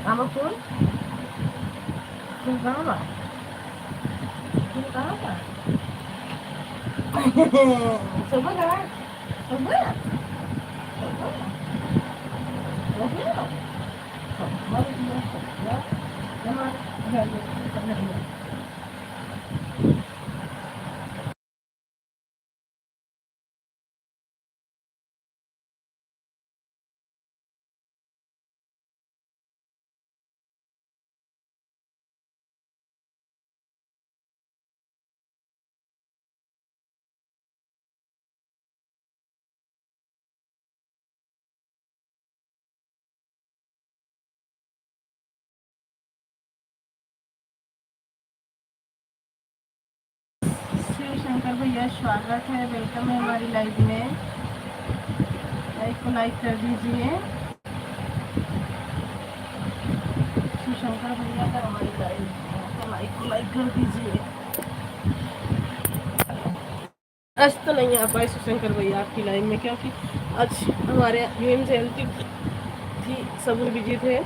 Ama full kah ba? Full kah ba? Coba kan? Coba. Coba. Coba. Coba dia. Ya. Nama dia. Shiv Shankar भैया स्वागत है, welcome है हमारी live में। Like को लाइक कर दीजिए। शिव शंकर भैया का हमारी लाइव को लाइक कर दीजिए। आज तो नहीं आ पाए शिव शंकर भैया आपकी लाइव में, क्योंकि आज हमारे भीम जयंती थी, सब बिजी थे।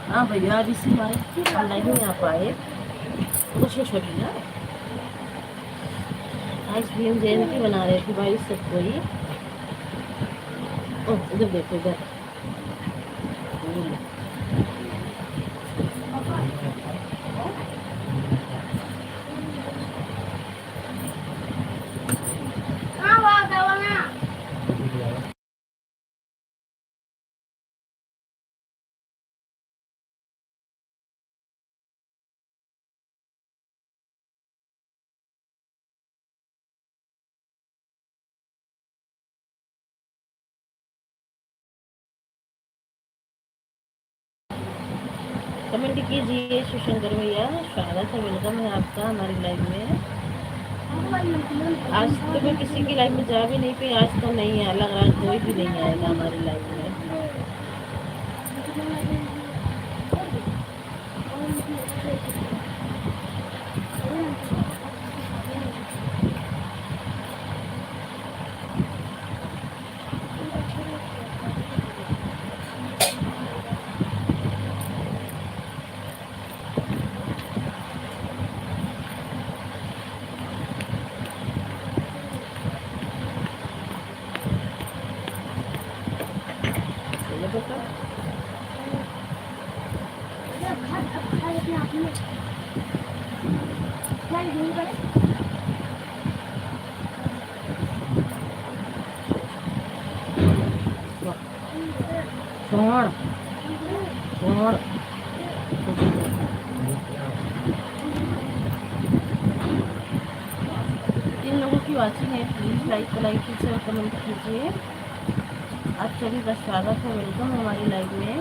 हाँ भैया इसी बार नहीं आ पाए, कोशिश हो रही है। आज भीम जयंती बना रहे थे भाई सब कोई। इधर देखो इधर, कमेंट कीजिए। शिवशंकर भैया स्वागत है, वेलकम है आपका हमारी लाइव में। आज तो मैं किसी की लाइव में जा भी नहीं पाई, आज तो नहीं है, लग रहा है कोई भी नहीं आएगा हमारी लाइव में। कौन कौन जिन लोगों की वाचिंग है प्लीज़ लाइक कीजिए और कमेंट कीजिए। आप सभी का स्वागत है, वेलकम हमारी लाइव में।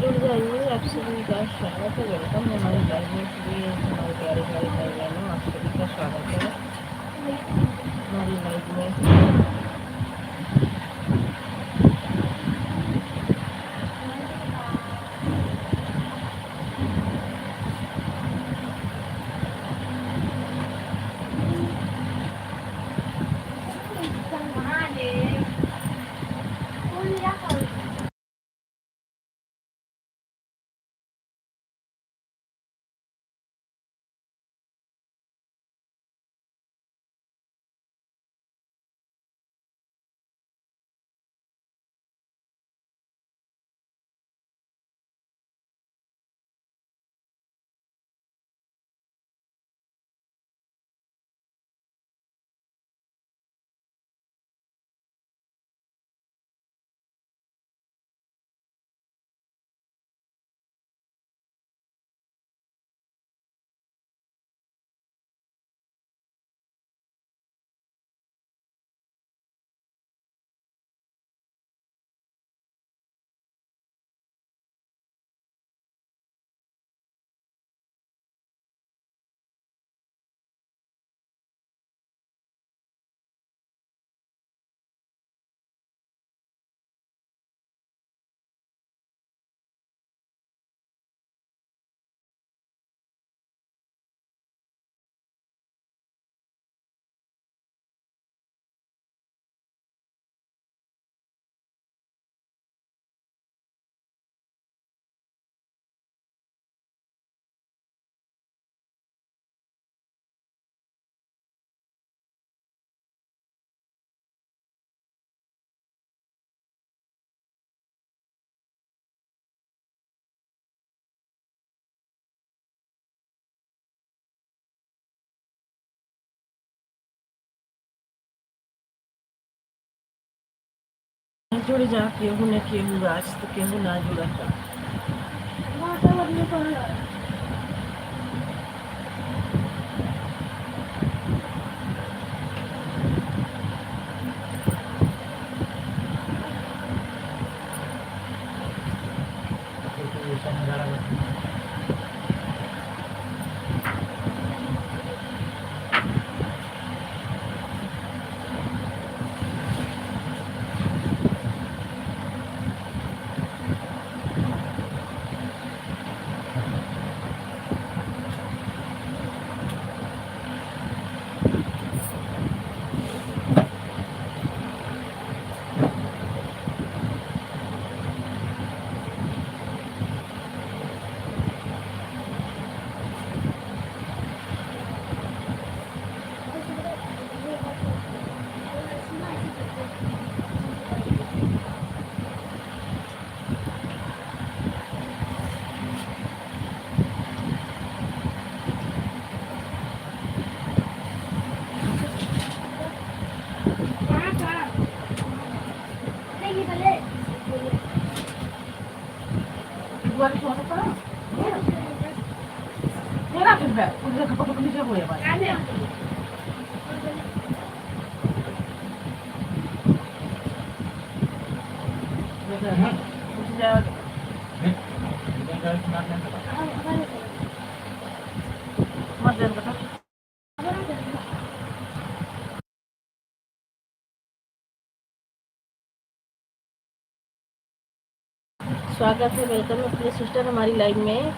जुड़ जाइए, आप सभी का स्वागत है, वेलकम हमारी लाइव में। इसलिए हमारे प्यारे प्यारे भाई बहनों, आप सभी का स्वागत है हमारी लाइव में। जुड़ जा, केहू ने केहू आज तो केहू ना जुड़ता। स्वागत है, वेलकम है प्रिय सिस्टर हमारी लाइव में।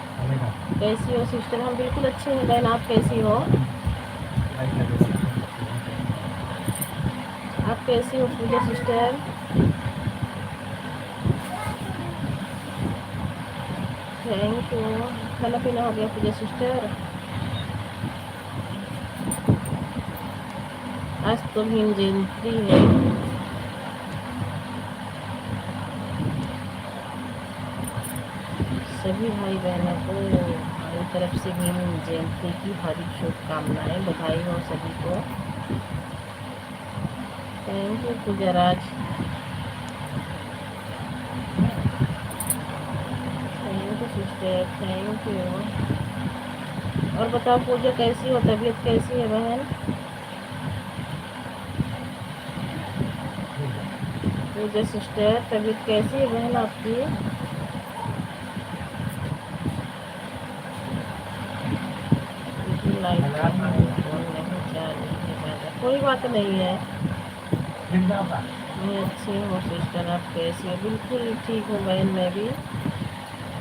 कैसी हो सिस्टर? हम बिल्कुल अच्छे हैं बहन, आप कैसी हो? आप कैसी हो पूजा सिस्टर? Thank you. खाना पीना हो गया पूजा सिस्टर? आज तो भीम जयंती है। सभी भाई बहनों को हमारी तरफ से भीम जयंती की हार्दिक शुभकामनाएं, बधाई हो सभी को। Thank you Puja Raj, thank you sister, thank you. और बताओ पूजा कैसी हो, तबीयत कैसी है बहन? पूजा सिस्टर तबीयत कैसी है बहन आपकी? कोई बात नहीं है, मैं अच्छी हूँ सिस्टर, आप कैसी हो? बिल्कुल ठीक हूँ बहन, मैं भी।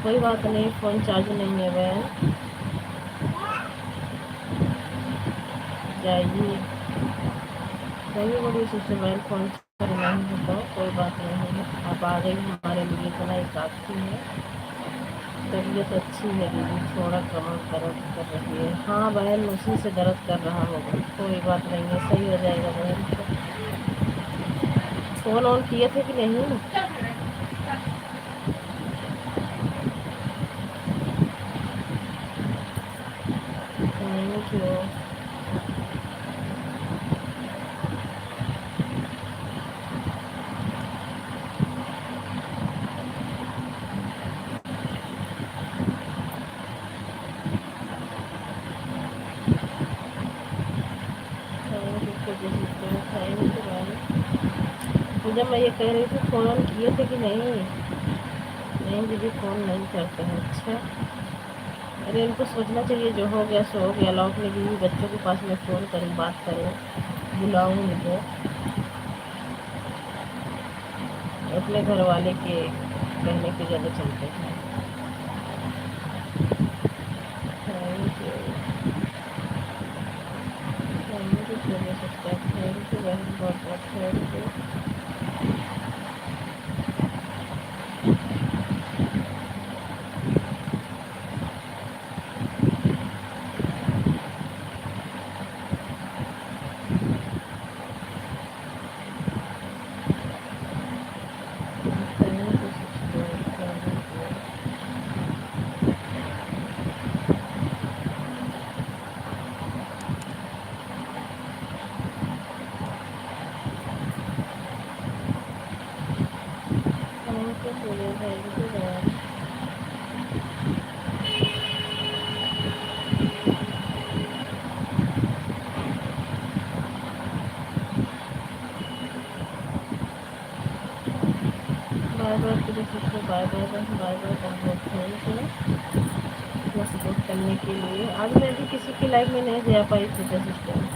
कोई बात नहीं, फ़ोन चार्ज नहीं है बहन, जाइए। सही बोलिए सिस्टर बहन, फ़ोन चार्ज नहीं है तो कोई बात नहीं है, आप आ गई हमारे लिए, इतना ही काफ़ी है। तबीयत अच्छी है दीदी, थोड़ा कमर दर्द कर रही है। हाँ बहन, उसी से दर्द कर रहा होगा, कोई बात नहीं है, सही हो जाएगा बहन। फ़ोन ऑन किए थे कि नहीं? Thank you. पूजा मैं ये कह रही थी, फ़ोन ऑन किए थे कि नहीं? नहीं दीदी, फ़ोन नहीं करते हैं। अच्छा, अरे इनको सोचना चाहिए, जो हो गया सो हो गया। लॉक में भी बच्चों के पास में फ़ोन करूँ, बात करूँ, बुलाऊँ उनको, अपने घर वाले के कहने पे ज़्यादा चलते हैं। थैंक यू, थैंक यू सकता है, थैंक यू बहन, बहुत बहुत थैंक यू। बाय बाय पूरे sister, bye bye bye bye, बहुत थैंक यू इतना सपोर्ट करने के लिए। आज मैं भी किसी की लाइफ में नहीं जा पाई पूजा सिस्टर।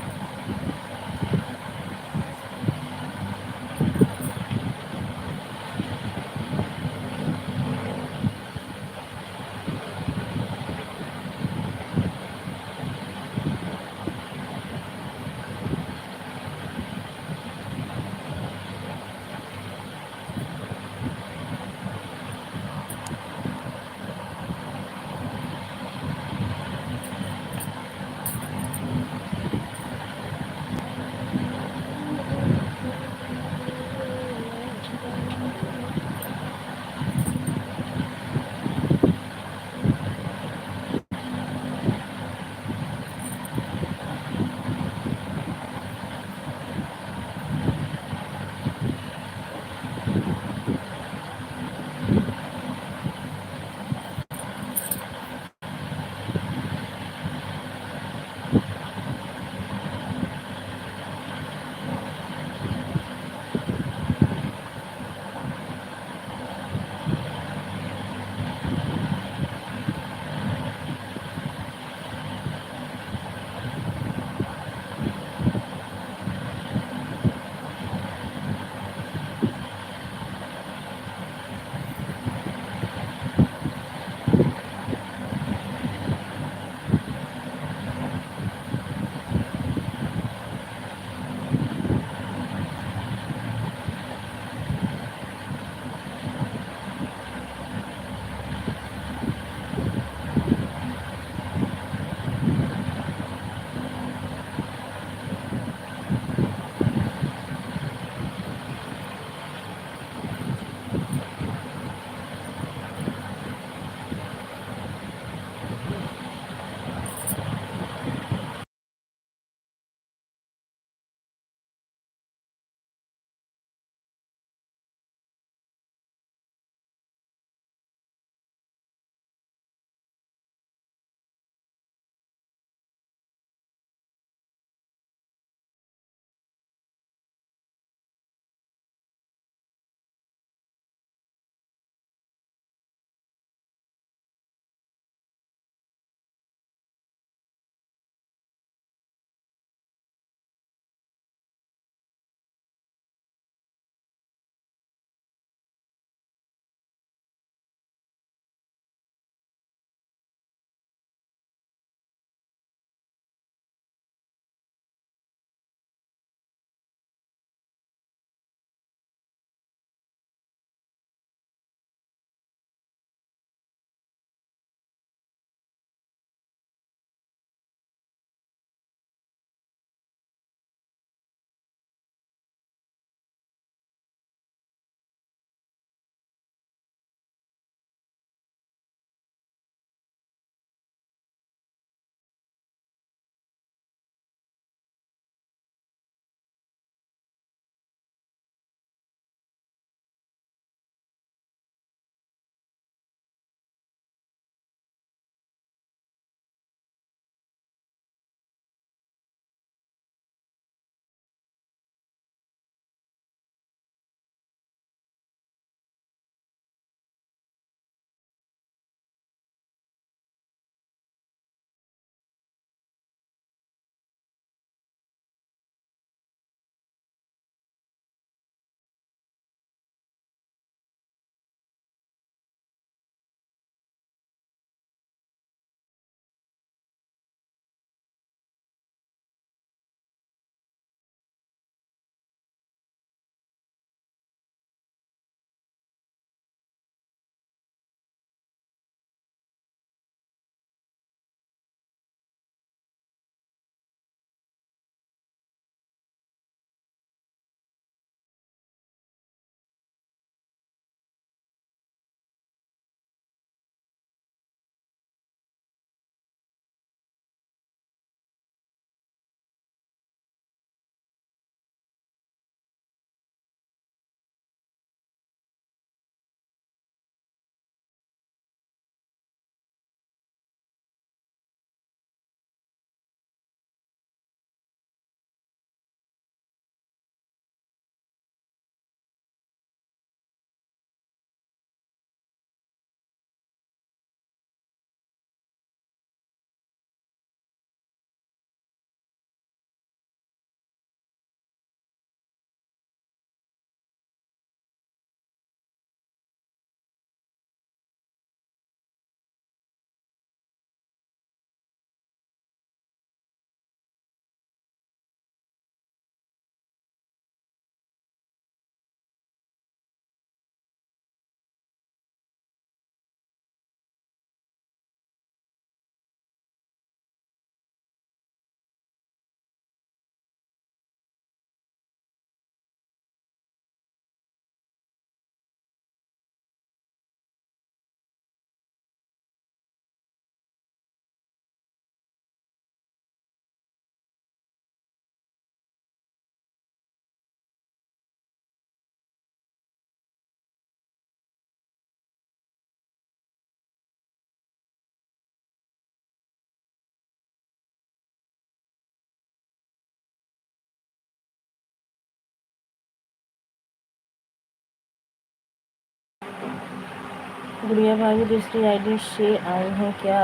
गुड़िया भाभी दूसरी आईडी से आई हैं क्या?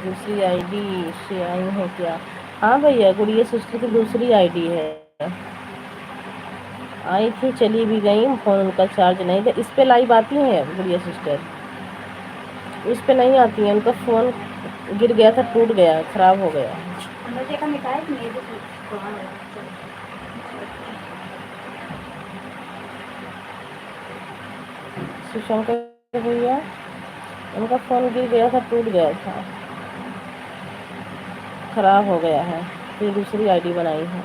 दूसरी आईडी से आई हैं क्या? हाँ भैया, गुड़िया सिस्टर की दूसरी आईडी है। आई थी, चली भी गई, फ़ोन उनका चार्ज नहीं था। इस पे लाइव आती हैं गुड़िया सिस्टर, इस पे नहीं आती हैं। उनका फ़ोन गिर गया था, टूट गया, ख़राब हो गया। सुशंकर भैया, उनका फ़ोन गिर गया था, टूट गया था, ख़राब हो गया है, फिर दूसरी आईडी बनाई है।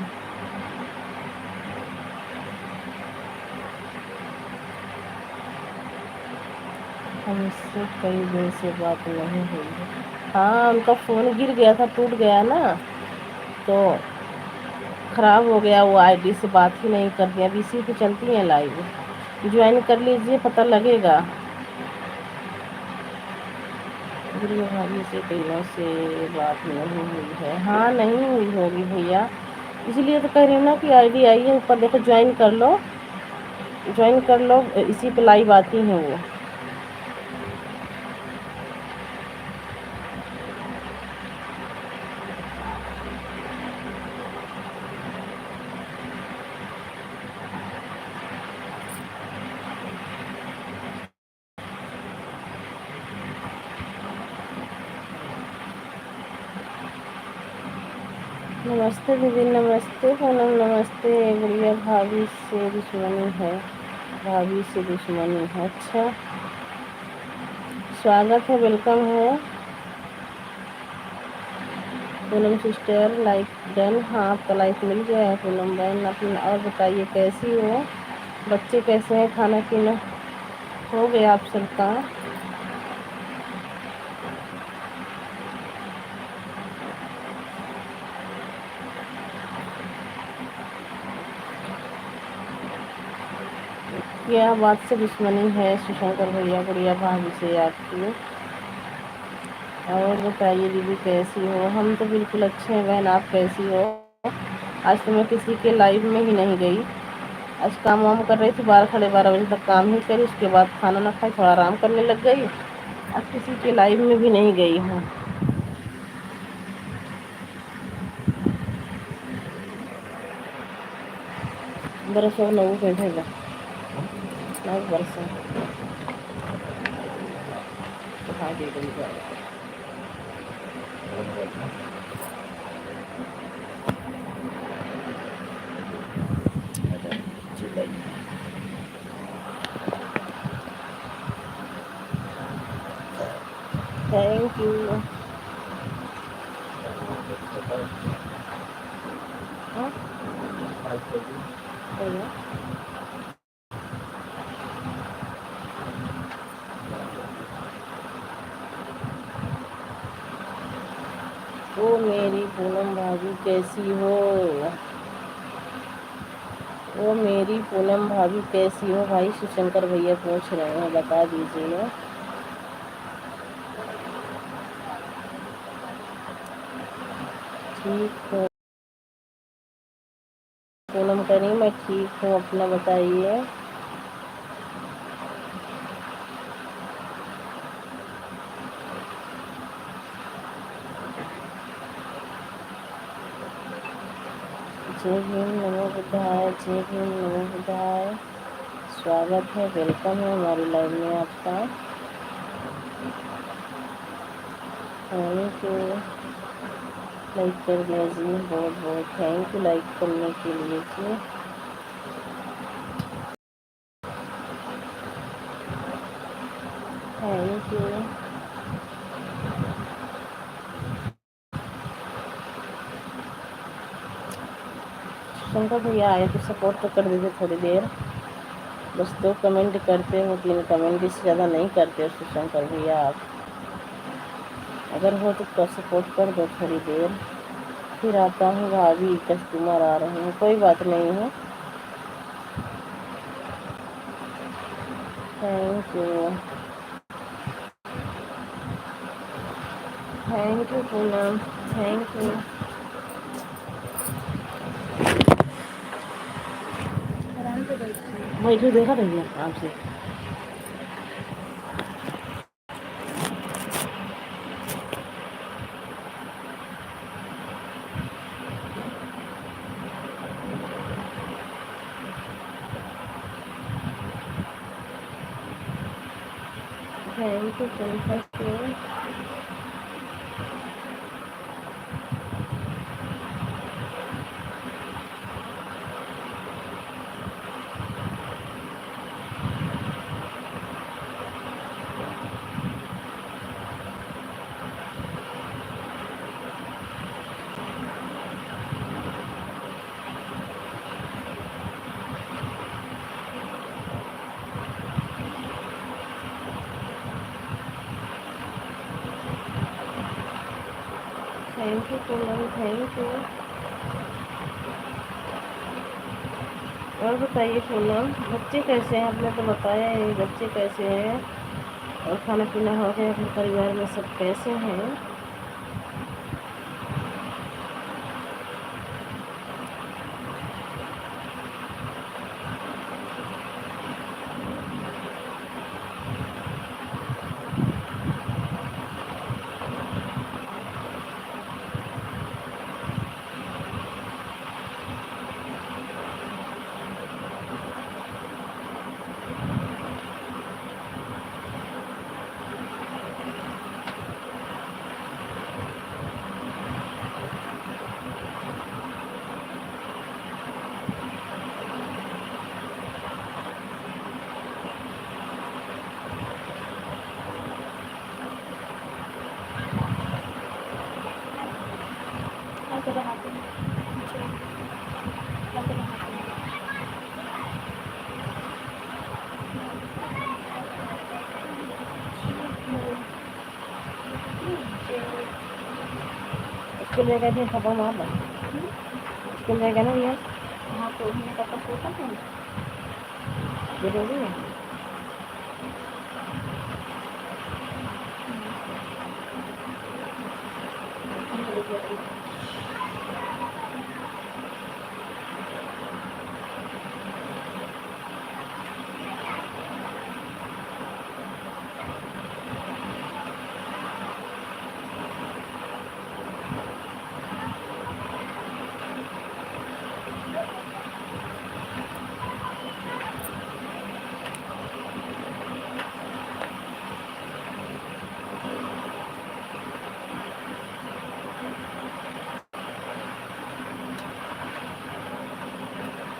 हमसे कई दिन से बात नहीं हुई है। हाँ, उनका फ़ोन गिर गया था, टूट गया ना, तो ख़राब हो गया। वो आईडी से बात ही नहीं करती, अब इसी पे चलती हैं लाइव। ज्वाइन कर लीजिए, पता लगेगा। गुड़िया भाभी से कई दिनों से बात नहीं हुई है। हाँ, नहीं हुई होगी भैया, इसलिए तो कह रही हूँ ना कि आईडी आई है, ऊपर देखो, ज्वाइन कर लो, ज्वाइन कर लो, इसी पे लाइव आती हैं वो। नमस्ते दीदी, नमस्ते पूनम, नमस्ते। गुड़िया भाभी से दुश्मनी है, भाभी से दुश्मनी है। अच्छा, स्वागत है, वेलकम है पूनम सिस्टर। Like done. हाँ, आपका लाइक मिल गया है पूनम बहन। अपना और बताइए, कैसी हो? बच्चे कैसे हैं? खाना पीना हो गया आप सबका? क्या बात से दुश्मनी है सुशंकर भैया गुड़िया भाभी से आपकी? और बताइए दीदी, कैसी हो? हम तो बिल्कुल अच्छे हैं बहन, आप कैसी हो? आज तो मैं किसी के लाइव में ही नहीं गई। आज काम वाम कर रही थी, 12 साढ़े 12 बजे तक काम ही करी, उसके बाद खाना ना खाई, थोड़ा आराम करने लग गई। आज किसी के लाइव में भी नहीं गई हूँ। बरस और नौ बैठेगा, 9 बरस हाँ दे देंगे। Thank you. ओ मेरी पूनम भाभी कैसी हो? ओ मेरी पूनम भाभी कैसी हो? भाई शिवशंकर भैया पूछ रहे हैं, बता दीजिए। ठीक हो पूनम करी, मैं ठीक हूँ, अपना बताइए। जय भीम, नमो बुद्धाय। जय भीम, नमो बुद्धाय। स्वागत है, वेलकम है हमारी लाइव में आपका। थैंक यू, लाइक कर दिया जी, बहुत बहुत थैंक यू लाइक करने के लिए जी। Thank you. शंकर भैया आए तो सपोर्ट तो कर दीजिए थोड़ी देर, बस 2 कमेंट करते हो, 3 कमेंट, इससे ज़्यादा नहीं करते हो शंकर भैया आप। अगर हो तो सपोर्ट कर दो थोड़ी देर। फिर आता हूँ भाभी, कस्टमर आ रहे हैं, कोई बात नहीं है। Thank you, thank you Poonam, thank you. बैठो, देखा भैया आपसे। थैंक यू प्रिंसा के। Thank you Poonam, thank you. और बताइए पूनम, बच्चे कैसे हैं? आपने तो बताया है बच्चे कैसे हैं, और खाना पीना हो गया? अपने परिवार में सब कैसे हैं? स्कूल जाएगा नहीं? खबर मार लो, स्कूल जाएगा ना भैया? हाँ, तो उसने कब सोचा है जरूरी है।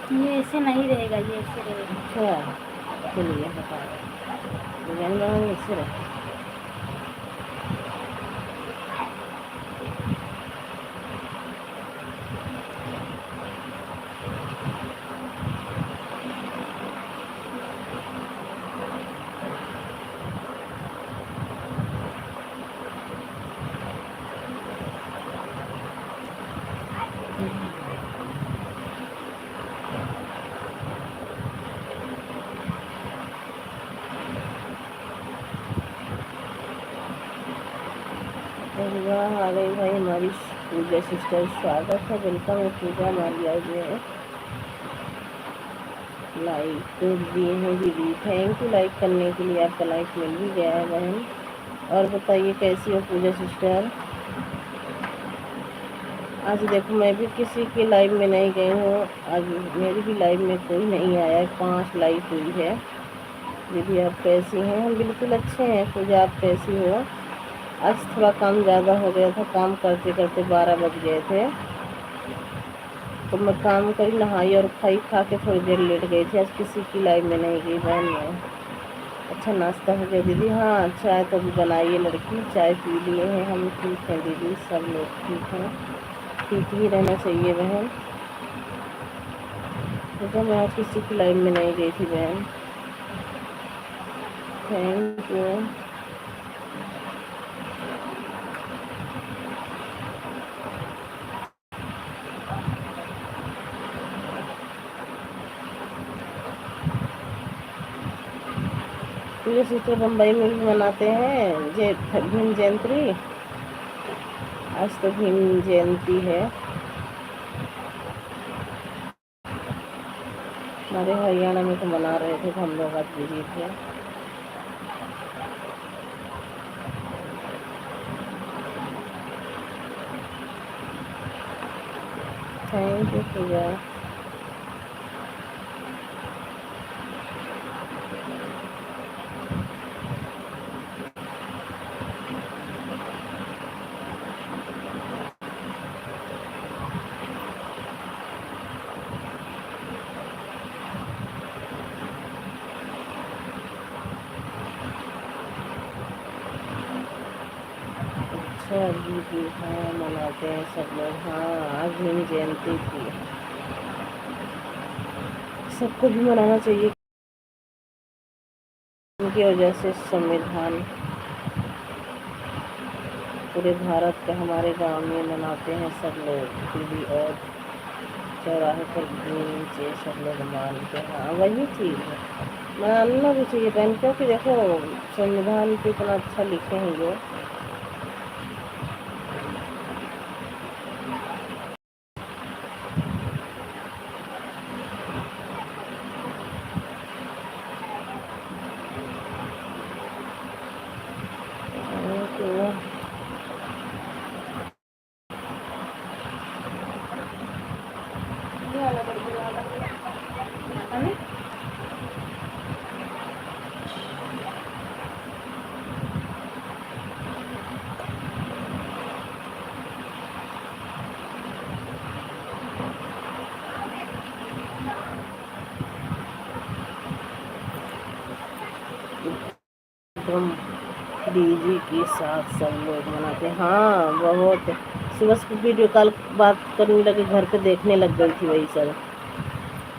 ये ऐसे नहीं रहेगा, ये ऐसे रहेगा। अच्छा चलिए बता रहे डिजाइन बनाने इससे रहे। वाह आ गई भाई हमारी पूजा सिस्टर, स्वागत है, वेलकम है पूजा। हमारी आई है, लाइक दिए हैं दीदी, थैंक यू लाइक करने के लिए। आपका लाइक मिल भी गया है बहन। और बताइए कैसी हो पूजा सिस्टर? आज देखो मैं भी किसी के लाइव में नहीं गई हूँ, आज मेरी भी लाइव में कोई नहीं आया है। 5 लाइव हुई है। दीदी आप कैसी हैं? हम बिल्कुल अच्छे हैं। पूजा आप कैसी हो? आज थोड़ा काम ज़्यादा हो गया था, काम करते करते 12 बज गए थे, तो मैं काम करी, नहाई और खाई, खा के थोड़ी देर लेट गई थी। आज किसी की लाइव में नहीं गई बहन मैं। अच्छा नाश्ता हो गया दीदी? हाँ चाय तो भी बनाइए, लड़की चाय पी लिए हैं हम। ठीक है दीदी, सब लोग ठीक हैं, ठीक ही रहना चाहिए बहन। तो मैं आज किसी की लाइव में नहीं गई थी बहन। Thank you. ये सिस्टर बम्बई में भी मनाते हैं भीम जयंती। आज तो भीम जयंती है। हमारे हरियाणा में तो मना रहे थे, तो हम लोग आज बिजी थे। थैंक यू पूजा। अभी भी हाँ मनाते हैं सब लोग। हाँ आज मेरी जयंती थी, सबको भी मनाना चाहिए। उनकी वजह से संविधान पूरे भारत का हमारे गांव में मनाते हैं सब लोग, दिल्ली और चौराहे पर नीचे सब लोग मानते हैं। हाँ वही चीज़ है, मानना भी चाहिए बहन, क्योंकि देखो संविधान पे इतना अच्छा लिखे हैं जो। तो एकदम डीजे के साथ सब लोग मनाते हैं। हाँ बहुत, सुबह से वीडियो कॉल बात करने लगे, घर पे देखने लग गई थी वही सब।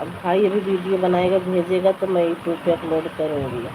अब भाई अभी वीडियो बनाएगा भेजेगा तो मैं यूट्यूब पे अपलोड करूँगी।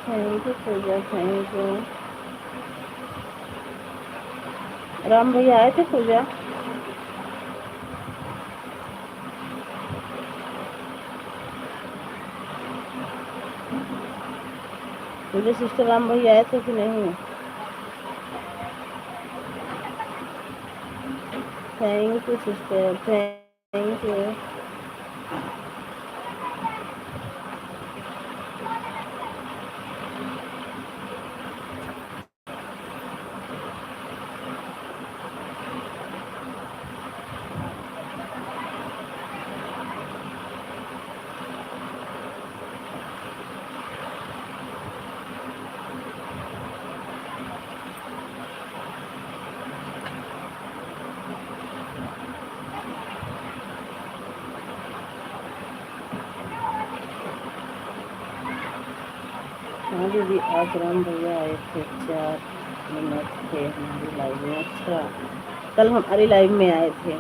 Thank you Puja, thank you. Ram भैया आए थे पूजा? पूजा सिस्टर राम भैया आए थे कि नहीं? Thank you sister, thank you. हाँ दीदी आज राम भैया आए थे, 4 मिनट थे हमारी लाइव में। अच्छा कल हमारी लाइव में आए थे,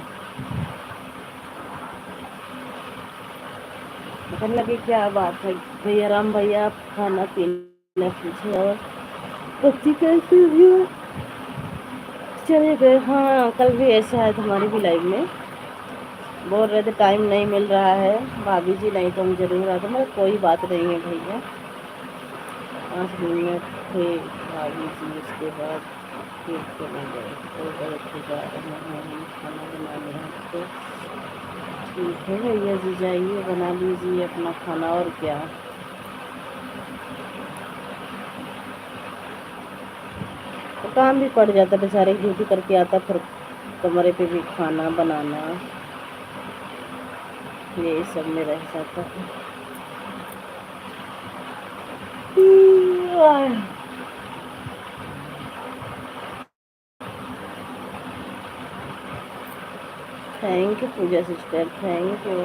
कहने लगे क्या बात है भैया, राम भैया आप खाना पीना पूछे और बच्ची कैसे हो, चले गए। हाँ कल भी ऐसा है हमारी भी लाइव में, बोल रहे थे टाइम नहीं मिल रहा है भाभी जी, नहीं तो हम जरूर आते। मगर कोई बात नहीं है भैया, 5 मिनट थे भाभी जी, उसके बाद फिर चले गए। तो बहुत जा रहे हैं खाना बनाने, तो ठीक है भैया जी जाइए बना लीजिए अपना खाना, और क्या। तो काम भी पड़ जाता, बेचारे ड्यूटी करके आता, फिर कमरे पे भी खाना बनाना, यही सब में रह जाता है। Thank you Puja sister, thank you.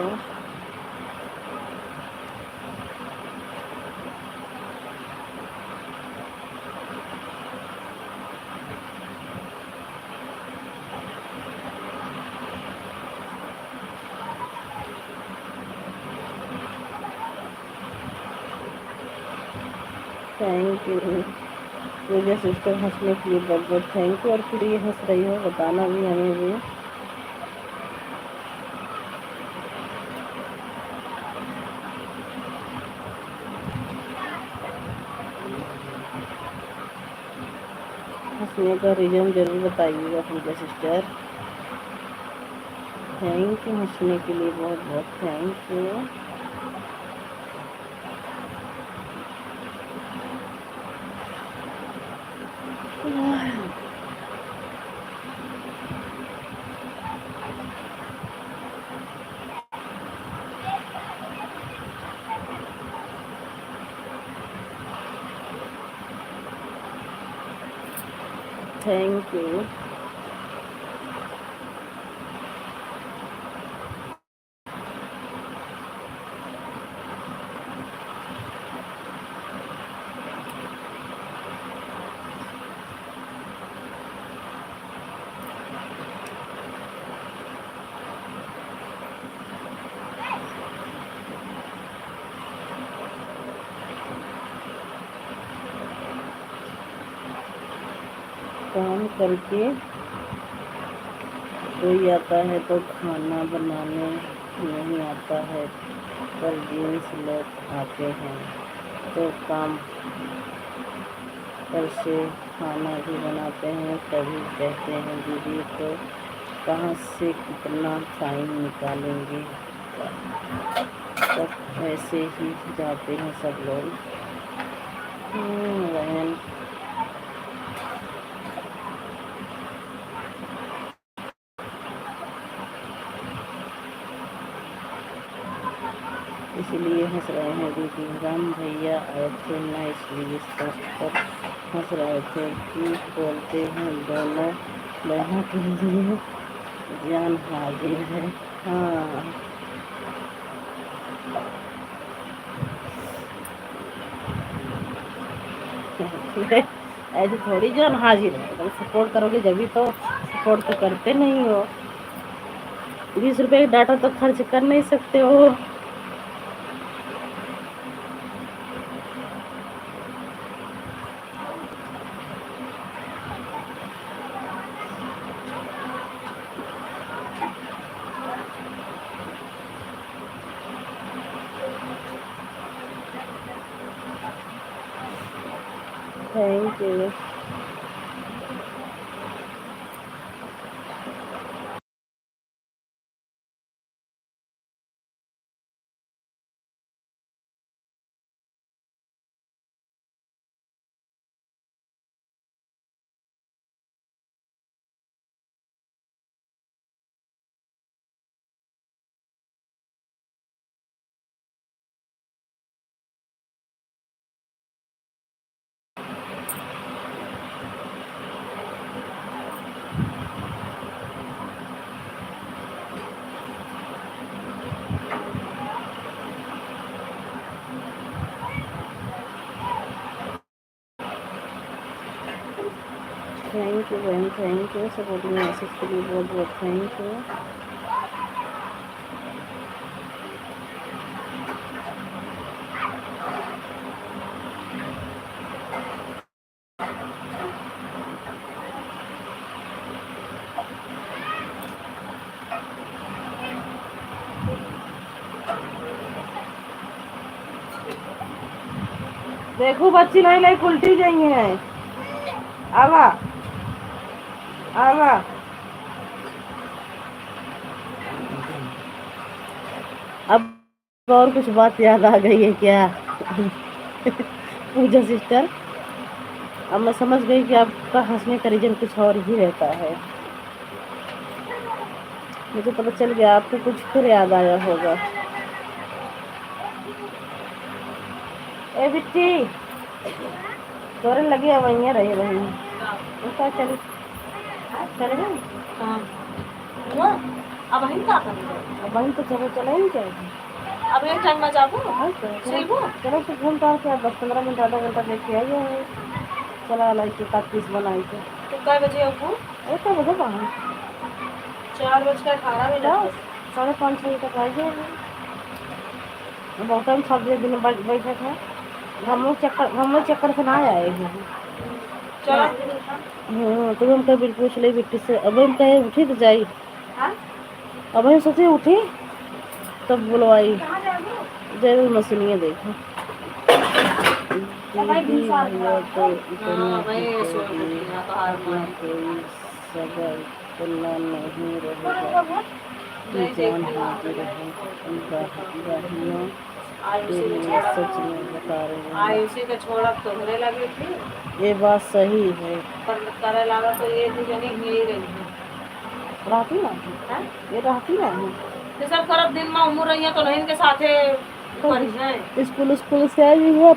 Thank you. Puja sister हंसने के लिए बहुत बहुत थैंक यू। और फिर ये हंस रही हो बताना भी हमें भी। हंसने का रीज़न ज़रूर बताइएगा पूजा सिस्टर। थैंक यू हंसने के लिए बहुत बहुत थैंक यू। Thank you. काम करके कोई आता है तो खाना बनाने नहीं आता है, पर जींस लोग आते हैं तो काम पर से खाना भी बनाते हैं। तभी कहते हैं दीदी तो कहाँ से कितना टाइम निकालेंगे। सब ऐसे ही जाते हैं सब लोग। बहन इसलिए हंस रहे हैं दीदी। राम भैया आए थे ना, इसलिए पर हंस रहे थे कि बोलते हैं दोनों बहनों के लिए जान हाजिर है। हाँ ऐसे थोड़ी जान हाजिर है। अगर सपोर्ट करोगे जब तो, सपोर्ट तो करते नहीं हो। 20 रुपए का डाटा तो खर्च कर नहीं सकते हो। Thank you. थैंक यू बहन, थैंक यू सपोर्टिंग मैसेज के लिए बहुत बहुत थैंक यू। देखो बच्ची लाई लाई उल्टी जाइए है। आवा आवा अब और कुछ बात याद आ गई है क्या पूजा सिस्टर? अब मैं समझ गई कि आपका हंसने का रीजन कुछ और ही रहता है। मुझे पता चल गया आपको कुछ फिर याद आया होगा। ए बिट्टी तोरे लगे वहीं रहे वहीं उसका चले चले गए। हाँ अब वहीं का अब वहीं तो चलो चले नहीं जाएगी। अब एक टाइम में जाबो चलो तो घूम टहल के 10-15 मिनट आधा घंटा देख के आइए। चला लाई के साथ पीस बनाई के तो कै बजे आपको 1 बजे कहाँ 4:18 5:30 तक आ जाएगी। बहुत टाइम सब दिन बैठे थे हम लोग चक्कर से ना आएगी। चलो तो हम कहीं बिल्कुल पूछ ले बिट्टी से, अब हम कहे उठी तो जाई, अब हम सोचे उठी तब बुलवाई जरूर मशीनिया देखो दीदी भैया तो इतना ही करिए, अपना कोई सगा इतना नहीं रहेगा कि जान हाजिर है बहनों के लिए, सच में बता रहे हैं। आयुषी के छोड़ा तोहरे लगी थी ये बात सही है। पर करे लगा तो ये जनी मिल रही थी रहती ना ये रहती ना ये सब करब दिन में उम्र रही तो नहीं के साथे पढ़ी जाए स्कूल से आई हुई है।